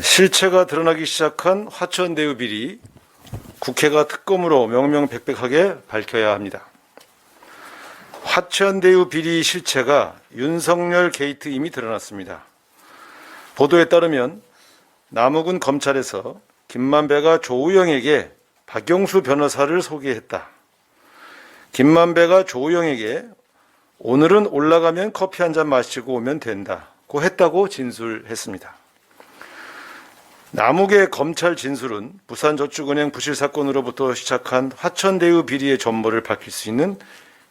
실체가 드러나기 시작한 화천대유 비리, 국회가 특검으로 명명백백하게 밝혀야 합니다. 화천대유 비리 실체가 윤석열 게이트 이미 드러났습니다. 보도에 따르면 남욱은 검찰에서 김만배가 조우영에게 박영수 변호사를 소개했다. 김만배가 조우영에게 오늘은 올라가면 커피 한 잔 마시고 오면 된다고 했다고 진술했습니다. 남욱의 검찰 진술은 부산저축은행 부실 사건으로부터 시작한 화천대유 비리의 전모를 밝힐 수 있는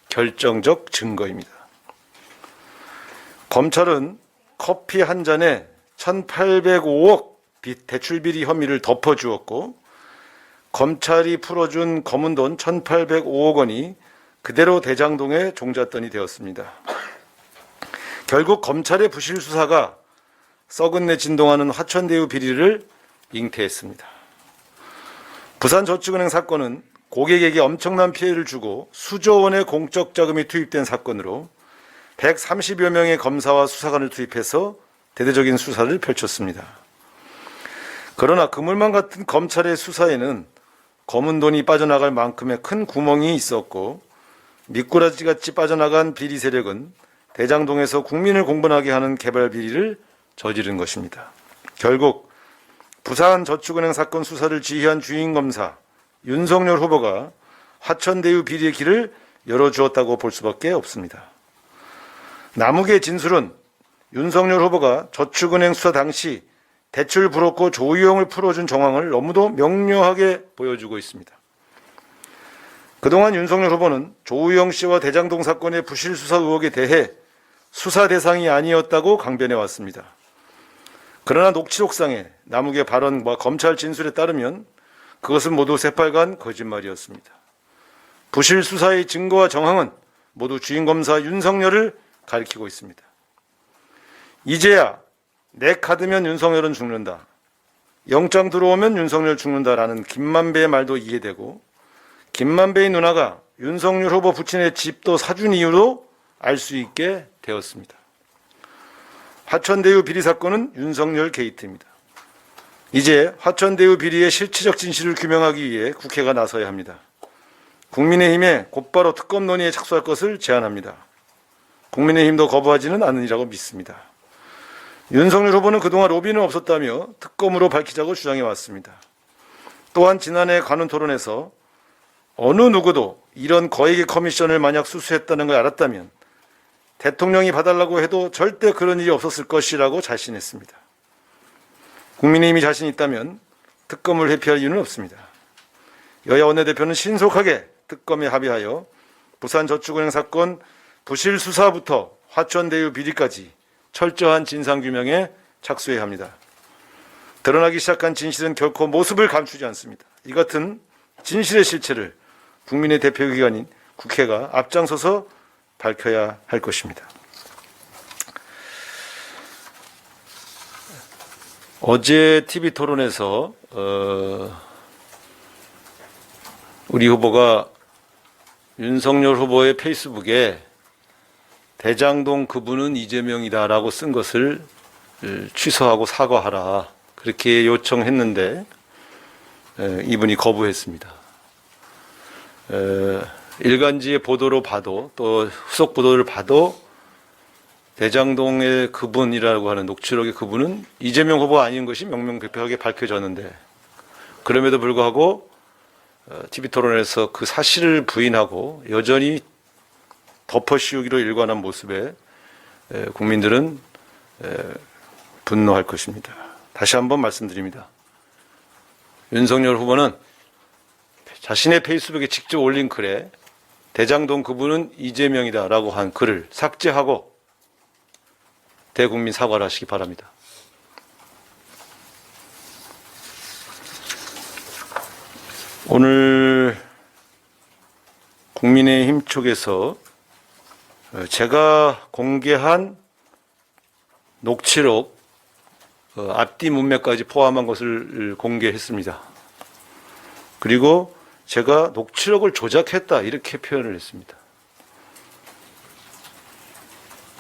결정적 증거입니다. 검찰은 커피 한 잔에 1,805억 대출 비리 혐의를 덮어주었고 검찰이 풀어준 검은 돈 1,805억 원이 그대로 대장동에 종잣돈이 되었습니다. 결국 검찰의 부실 수사가 썩은내 진동하는 화천대유 비리를 잉태했습니다. 부산저축은행 사건은 고객에게 엄청난 피해를 주고 수조 원의 공적 자금이 투입된 사건으로 130여 명의 검사와 수사관을 투입해서 대대적인 수사를 펼쳤습니다. 그러나 그물망 같은 검찰의 수사에는 검은 돈이 빠져나갈 만큼의 큰 구멍이 있었고 미꾸라지같이 빠져나간 비리 세력은 대장동에서 국민을 공분하게 하는 개발 비리를 저지른 것입니다. 결국 부산저축은행 사건 수사를 지휘한 주인검사 윤석열 후보가 화천대유 비리의 길을 열어주었다고 볼 수밖에 없습니다. 남욱의 진술은 윤석열 후보가 저축은행 수사 당시 대출 브로커 조우영을 풀어준 정황을 너무도 명료하게 보여주고 있습니다. 그동안 윤석열 후보는 조우영 씨와 대장동 사건의 부실 수사 의혹에 대해 수사 대상이 아니었다고 강변해 왔습니다. 그러나 녹취록상의 남욱의 발언과 검찰 진술에 따르면 그것은 모두 새빨간 거짓말이었습니다. 부실 수사의 증거와 정황은 모두 주인검사 윤석열을 가리키고 있습니다. 이제야 내 카드면 윤석열은 죽는다. 영장 들어오면 윤석열 죽는다라는 김만배의 말도 이해되고 김만배의 누나가 윤석열 후보 부친의 집도 사준 이유로 알 수 있게 되었습니다. 화천대유 비리 사건은 윤석열 게이트입니다. 이제 화천대유 비리의 실체적 진실을 규명하기 위해 국회가 나서야 합니다. 국민의힘에 곧바로 특검 논의에 착수할 것을 제안합니다. 국민의힘도 거부하지는 않으리라고 믿습니다. 윤석열 후보는 그동안 로비는 없었다며 특검으로 밝히자고 주장해 왔습니다. 또한 지난해 관훈 토론에서 어느 누구도 이런 거액의 커미션을 만약 수수했다는 걸 알았다면 대통령이 봐달라고 해도 절대 그런 일이 없었을 것이라고 자신했습니다. 국민의힘이 자신 있다면 특검을 회피할 이유는 없습니다. 여야 원내대표는 신속하게 특검에 합의하여 부산저축은행 사건 부실 수사부터 화천대유 비리까지 철저한 진상규명에 착수해야 합니다. 드러나기 시작한 진실은 결코 모습을 감추지 않습니다. 이 같은 진실의 실체를 국민의 대표기관인 국회가 앞장서서 밝혀야 할 것입니다. 어제 TV 토론에서 우리 후보가 윤석열 후보의 페이스북에 대장동 그분은 이재명이다라고 쓴 것을 취소하고 사과하라 그렇게 요청했는데 이분이 거부했습니다. 일간지의 보도로 봐도 또 후속 보도를 봐도 대장동의 그분이라고 하는 녹취록의 그분은 이재명 후보가 아닌 것이 명명백백하게 밝혀졌는데 그럼에도 불구하고 TV토론에서 그 사실을 부인하고 여전히 덮어씌우기로 일관한 모습에 국민들은 분노할 것입니다. 다시 한번 말씀드립니다. 윤석열 후보는 자신의 페이스북에 직접 올린 글에 대장동 그분은 이재명이다라고 한 글을 삭제하고 대국민 사과를 하시기 바랍니다. 오늘 국민의힘 쪽에서 제가 공개한 녹취록 앞뒤 문맥까지 포함한 것을 공개했습니다. 그리고 제가 녹취록을 조작했다 이렇게 표현을 했습니다.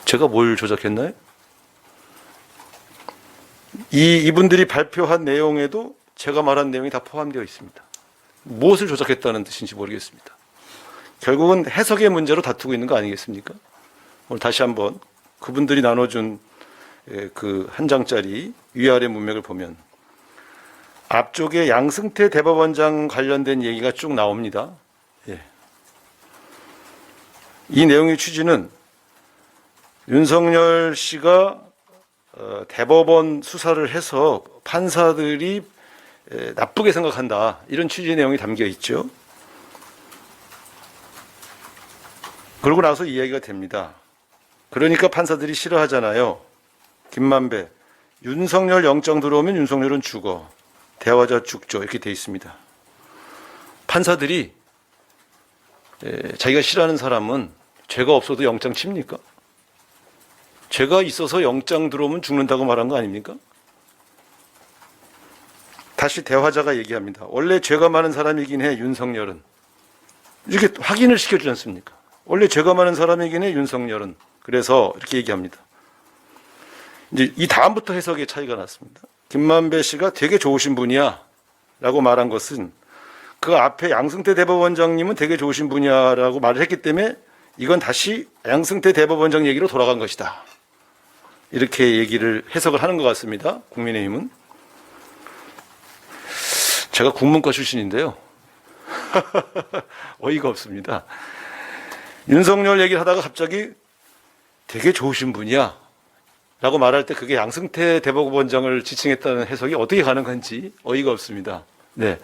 제가 뭘 조작했나요? 이분들이 발표한 내용에도 제가 말한 내용이 다 포함되어 있습니다. 무엇을 조작했다는 뜻인지 모르겠습니다. 결국은 해석의 문제로 다투고 있는 거 아니겠습니까? 오늘 다시 한번 그분들이 나눠준 그 한 장짜리 위아래 문맥을 보면 앞쪽에 양승태 대법원장 관련된 얘기가 쭉 나옵니다. 예. 이 내용의 취지는 윤석열 씨가 대법원 수사를 해서 판사들이 나쁘게 생각한다, 이런 취지의 내용이 담겨 있죠. 그러고 나서 이야기가 됩니다. 그러니까 판사들이 싫어하잖아요. 김만배, 윤석열 영장 들어오면 윤석열은 죽어, 대화자 죽죠, 이렇게 돼 있습니다. 판사들이 자기가 싫어하는 사람은 죄가 없어도 영장 칩니까? 죄가 있어서 영장 들어오면 죽는다고 말한 거 아닙니까? 다시 대화자가 얘기합니다. 원래 죄가 많은 사람이긴 해, 윤석열은. 이렇게 확인을 시켜주지 않습니까? 원래 죄가 많은 사람이긴 해, 윤석열은. 그래서 이렇게 얘기합니다. 이제 이 다음부터 해석의 차이가 났습니다. 김만배 씨가 되게 좋으신 분이야 라고 말한 것은 그 앞에 양승태 대법원장님은 되게 좋으신 분이야 라고 말을 했기 때문에 이건 다시 양승태 대법원장 얘기로 돌아간 것이다, 이렇게 얘기를 해석을 하는 것 같습니다. 국민의힘은. 제가 국문과 출신인데요. 어이가 없습니다. 윤석열 얘기를 하다가 갑자기 되게 좋으신 분이야 라고 말할 때 그게 양승태 대법원장을 지칭했다는 해석이 어떻게 가능한지 어이가 없습니다. 네.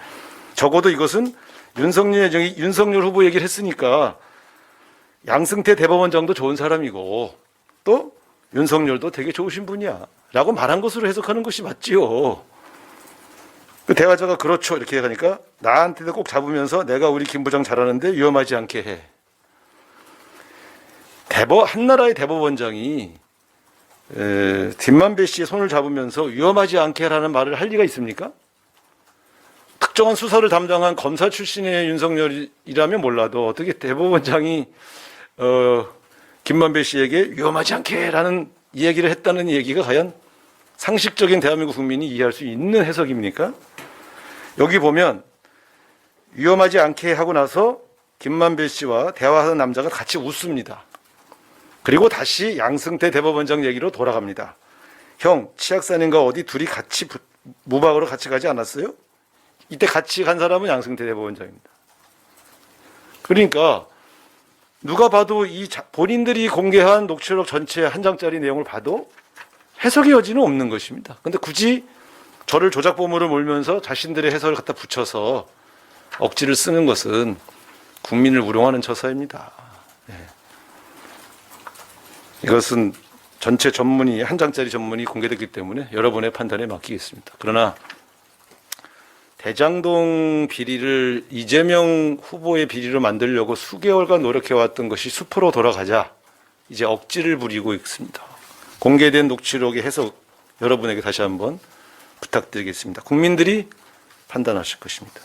적어도 이것은 윤석열 후보 얘기를 했으니까 양승태 대법원장도 좋은 사람이고 또 윤석열도 되게 좋으신 분이야 라고 말한 것으로 해석하는 것이 맞지요. 그 대화자가 그렇죠 이렇게 하니까 나한테도 꼭 잡으면서 내가 우리 김 부장 잘하는데 위험하지 않게 해. 한나라의 대법원장이 김만배 씨의 손을 잡으면서 위험하지 않게 라는 말을 할 리가 있습니까? 특정한 수사를 담당한 검사 출신의 윤석열이라면 몰라도 어떻게 대법원장이 김만배 씨에게 위험하지 않게 라는 이야기를 했다는 얘기가 과연 상식적인 대한민국 국민이 이해할 수 있는 해석입니까? 여기 보면 위험하지 않게 하고 나서 김만배 씨와 대화하는 남자가 같이 웃습니다. 그리고 다시 양승태 대법원장 얘기로 돌아갑니다. 형, 치악산인가 어디 둘이 같이 무박으로 같이 가지 않았어요? 이때 같이 간 사람은 양승태 대법원장입니다. 그러니까 누가 봐도 이 본인들이 공개한 녹취록 전체 한 장짜리 내용을 봐도 해석의 여지는 없는 것입니다. 근데 굳이 저를 조작범으로 몰면서 자신들의 해석을 갖다 붙여서 억지를 쓰는 것은 국민을 우롱하는 처사입니다. 네. 이것은 전체 전문이 한 장짜리 전문이 공개됐기 때문에 여러분의 판단에 맡기겠습니다. 그러나 대장동 비리를 이재명 후보의 비리로 만들려고 수개월간 노력해왔던 것이 수포로 돌아가자 이제 억지를 부리고 있습니다. 공개된 녹취록의 해석 여러분에게 다시 한번 부탁드리겠습니다. 국민들이 판단하실 것입니다.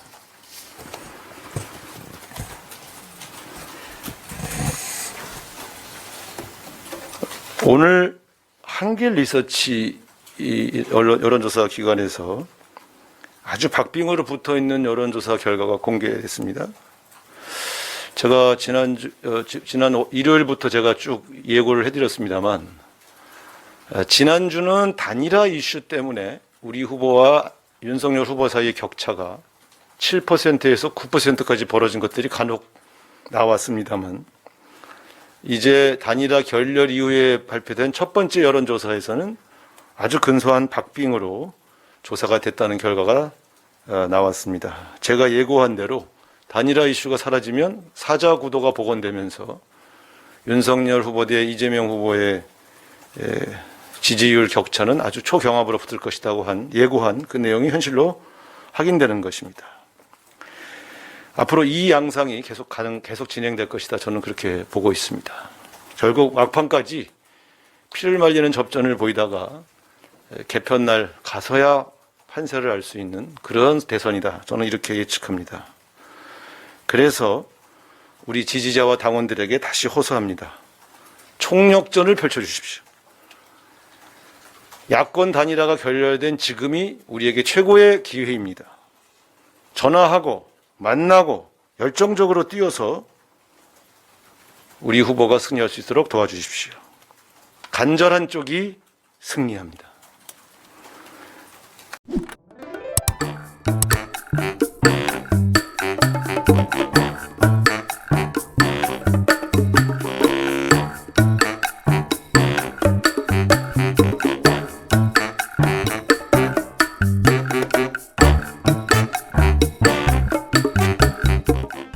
오늘 한길리서치 여론조사 기관에서 아주 박빙으로 붙어있는 여론조사 결과가 공개됐습니다. 제가 지난 일요일부터 제가 쭉 예고를 해드렸습니다만 지난주는 단일화 이슈 때문에 우리 후보와 윤석열 후보 사이의 격차가 7%에서 9%까지 벌어진 것들이 간혹 나왔습니다만 이제 단일화 결렬 이후에 발표된 첫 번째 여론조사에서는 아주 근소한 박빙으로 조사가 됐다는 결과가 나왔습니다. 제가 예고한 대로 단일화 이슈가 사라지면 사자 구도가 복원되면서 윤석열 후보 대 이재명 후보의 지지율 격차는 아주 초경합으로 붙을 것이라고 예고한 그 내용이 현실로 확인되는 것입니다. 앞으로 이 양상이 계속 진행될 것이다. 저는 그렇게 보고 있습니다. 결국 막판까지 피를 말리는 접전을 보이다가 개편날 가서야 판세를 알 수 있는 그런 대선이다. 저는 이렇게 예측합니다. 그래서 우리 지지자와 당원들에게 다시 호소합니다. 총력전을 펼쳐주십시오. 야권 단일화가 결렬된 지금이 우리에게 최고의 기회입니다. 전화하고 만나고 열정적으로 뛰어서 우리 후보가 승리할 수 있도록 도와주십시오. 간절한 쪽이 승리합니다.